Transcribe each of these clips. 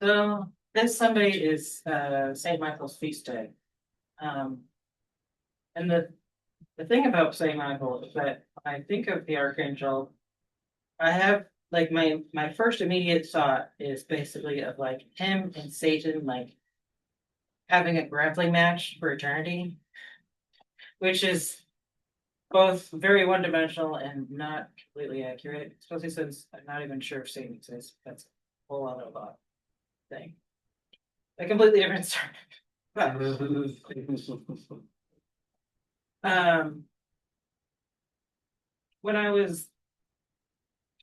So this Sunday is St. Michael's feast day. Um, and the thing about St. Michael is that when I think of the archangel, I have like my first immediate thought is basically of like him and Satan like having a grappling match for eternity, which is both very one-dimensional and not completely accurate, especially since I'm not even sure if Satan exists. That's a whole other lot thing. A completely different story. But um when I was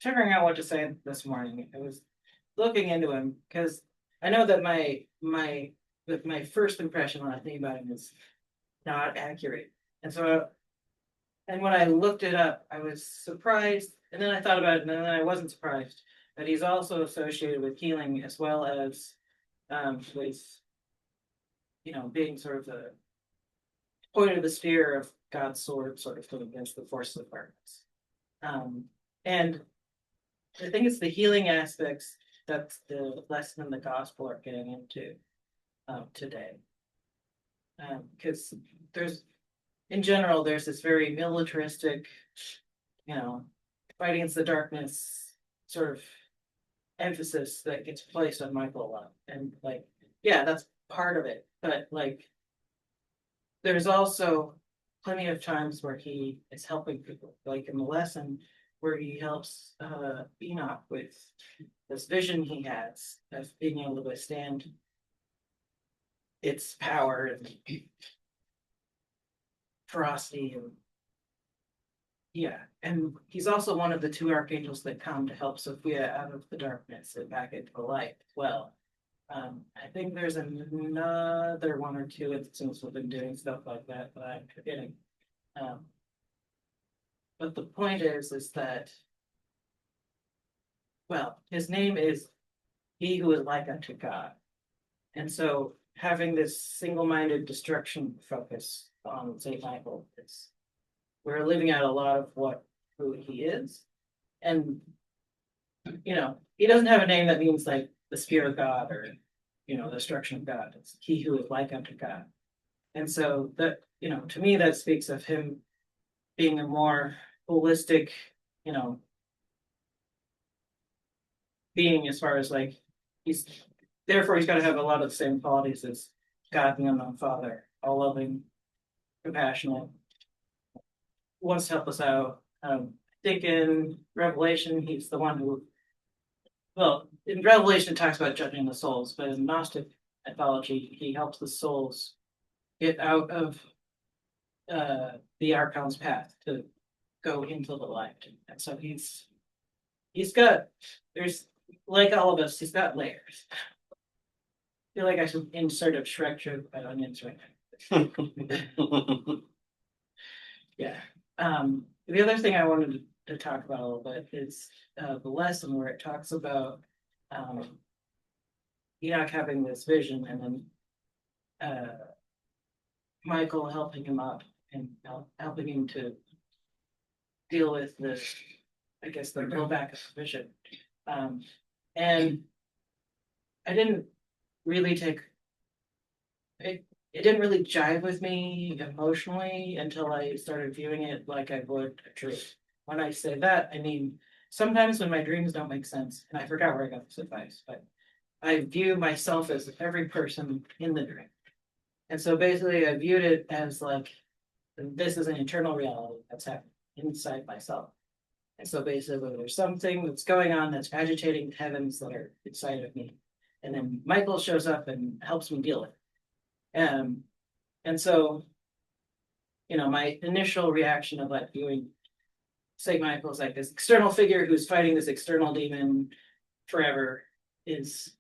figuring out what to say this morning, I was looking into him because I know that my first impression when I think about him is not accurate. And so and when I looked it up, I was surprised, and then I thought about it, and then I wasn't surprised that he's also associated with healing as well as with being sort of the point of the spear of God's sword sort of thing against the forces of darkness. Um, and I think it's the healing aspects that the lesson in the gospel are getting into today. Because there's, in general, there's this very militaristic, you know, fight against the darkness sort of emphasis that gets placed on Michael a lot. And like, yeah, that's part of it. But like, there's also plenty of times where he is helping people, like in the lesson where he helps Enoch with this vision he has of being able to withstand its power and ferocity and yeah. And he's also one of the two archangels that come to help Sophia out of the darkness and back into the light as well. I think there's another one or two instances with him doing stuff like that, but I'm forgetting. Um, but the point is that, well, his name is He Who is Like Unto God. And so having this single-minded destruction focus on St. Michael is we're living out a lot of who he is. And he doesn't have a name that means like the spear of God or the destruction of God. It's he who is like unto God. And so that, to me that speaks of him being a more holistic, you know, being as far as like he's therefore he's got to have a lot of the same qualities as God the unknown Father, all loving, compassionate, wants to help us out. I think in Revelation, he's the one who, well, in Revelation, it talks about judging the souls, but in Gnostic mythology, he helps the souls get out of the Archon's path to go into the light. And so he's got, there's, like all of us, he's got layers. I feel like I should insert a Shrek joke about onions right now. Yeah. The other thing I wanted to talk about a little bit is the lesson where it talks about Enoch having this vision and then Michael helping him up and helping him to deal with this, I guess, the blowback of the vision. And I didn't really take it. It didn't really jive with me emotionally until I started viewing it like I would a dream. When I say that, I mean sometimes when my dreams don't make sense, and I forgot where I got this advice, but I view myself as every person in the dream. And so basically, I viewed it as like this is an internal reality that's happening inside myself. And so basically, there's something that's going on that's agitating heavens that are inside of me. And then Michael shows up and helps me deal with it. And so, my initial reaction of like viewing St. Michael is like this external figure who's fighting this external demon forever is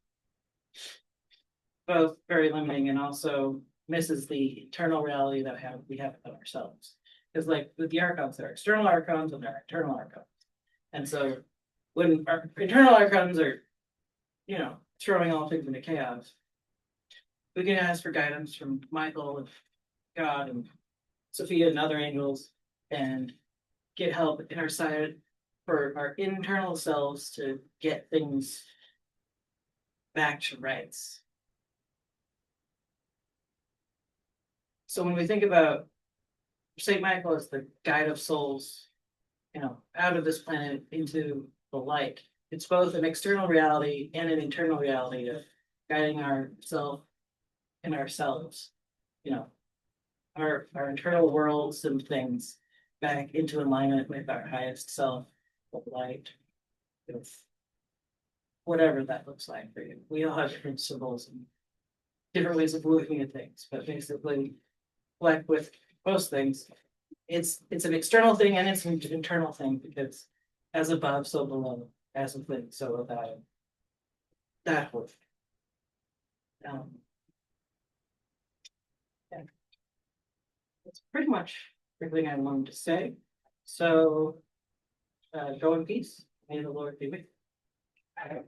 both very limiting and also misses the internal reality that we have of ourselves. Because like with the archons, there are external archons and there are internal archons. And so when our internal archons are, throwing all things into chaos, we can ask for guidance from Michael and God and Sophia and other angels and get help in our side for our internal selves to get things back to rights. So when we think about Saint Michael as the guide of souls, out of this planet into the light, it's both an external reality and an internal reality of guiding ourself and ourselves, you know, our internal worlds and things back into alignment with our highest self of light, with whatever that looks like for you. We all have different symbols and different ways of looking at things, but basically, like with most things, it's an external thing and it's an internal thing because as above, so below, as within, so without. That whole thing. Yeah, that's pretty much everything I wanted to say. So go in peace. May the Lord be with you.